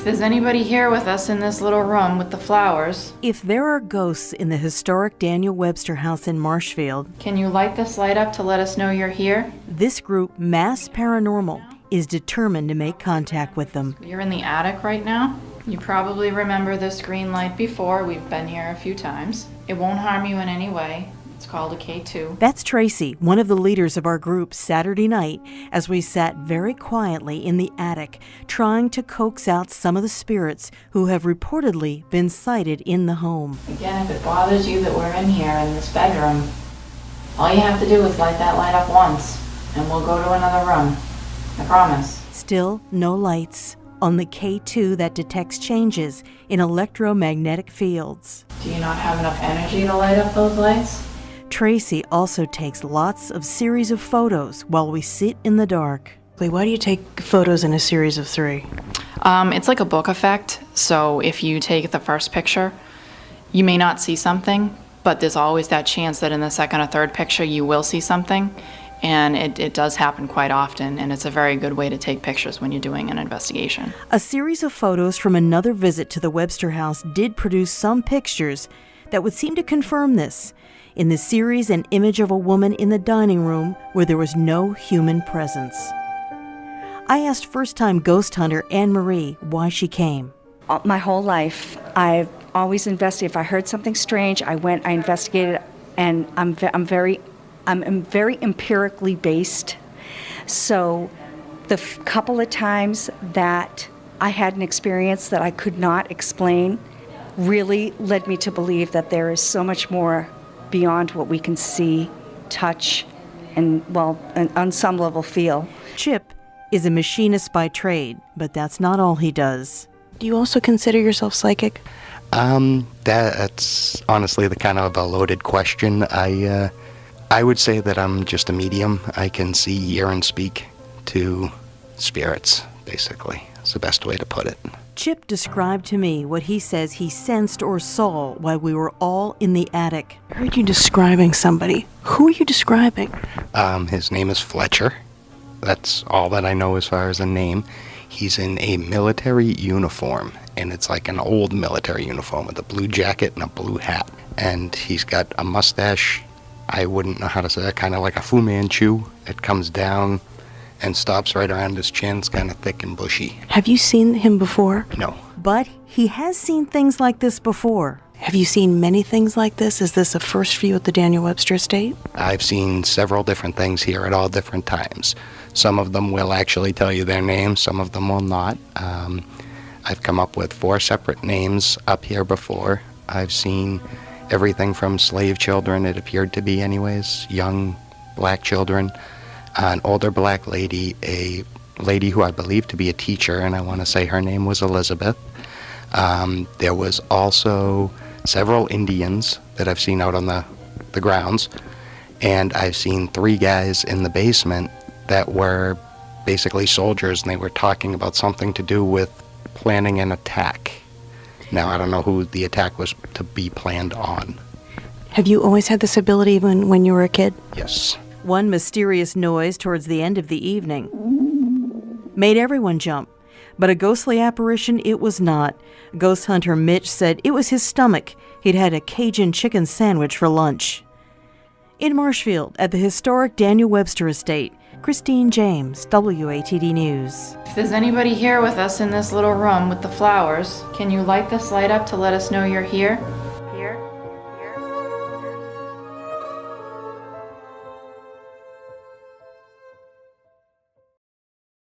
If there's anybody here with us in this little room with the flowers, If there are ghosts in the historic Daniel Webster house in Marshfield, can you light this light up to let us know you're here? this group, Mass Paranormal, is determined to make contact with them. You're in the attic right now. You probably remember this green light before. We've been here a few times. It won't harm you in any way. It's called a K2. That's Tracy, one of the leaders of our group, Saturday night, as we sat very quietly in the attic, trying to coax out some of the spirits who have reportedly been sighted in the home. Again, if it bothers you that we're in here in this bedroom, all you have to do is light that light up once, and we'll go to another room. I promise. Still no lights on the K2 that detects changes in electromagnetic fields. Do you not have enough energy to light up those lights? Tracy also takes lots of series of photos while we sit in the dark. Why do you take photos in a series of 3? It's like a book effect. So if you take the first picture, you may not see something, but there's always that chance that in the second or third picture you will see something. And it does happen quite often, and it's a very good way to take pictures when you're doing an investigation. A series of photos from another visit to the Webster house did produce some pictures that would seem to confirm this. In the series, an image of a woman in the dining room where there was no human presence. I asked first-time ghost hunter Anne Marie why she came. My whole life, I've always investigated. If I heard something strange, I went, I investigated, and I'm very empirically based. So the couple of times that I had an experience that I could not explain really led me to believe that there is so much more beyond what we can see, touch, and, well, and on some level feel. Chip is a machinist by trade, but that's not all he does. Do you also consider yourself psychic? That's honestly the kind of a loaded question. I would say that I'm just a medium. I can see, hear, and speak to spirits, basically. It's the best way to put it. Chip described to me what he says he sensed or saw while we were all in the attic. I heard you describing somebody. Who are you describing? His name is Fletcher. That's all that I know as far as a name. He's in a military uniform, and it's like an old military uniform with a blue jacket and a blue hat. And he's got a mustache. I wouldn't know how to say that, kind of like a Fu Manchu. It comes down and stops right around his chin. It's kind of thick and bushy. Have you seen him before? No. But he has seen things like this before. Have you seen many things like this? Is this a first for you at the Daniel Webster estate? I've seen several different things here at all different times. Some of them will actually tell you their names, some of them will not. I've come up with 4 separate names up here before. I've seen everything from slave children, it appeared to be anyways, young black children, an older black lady, a lady who I believe to be a teacher, and I want to say her name was Elizabeth. There was also several Indians that I've seen out on the grounds, and I've seen 3 guys in the basement that were basically soldiers, and they were talking about something to do with planning an attack. Now, I don't know who the attack was to be planned on. Have you always had this ability when you were a kid? Yes. One mysterious noise towards the end of the evening made everyone jump, but a ghostly apparition it was not. Ghost hunter Mitch said it was his stomach. He'd had a Cajun chicken sandwich for lunch. In Marshfield, at the historic Daniel Webster estate, Christine James, WATD News. If there's anybody here with us in this little room with the flowers, can you light this light up to let us know you're here?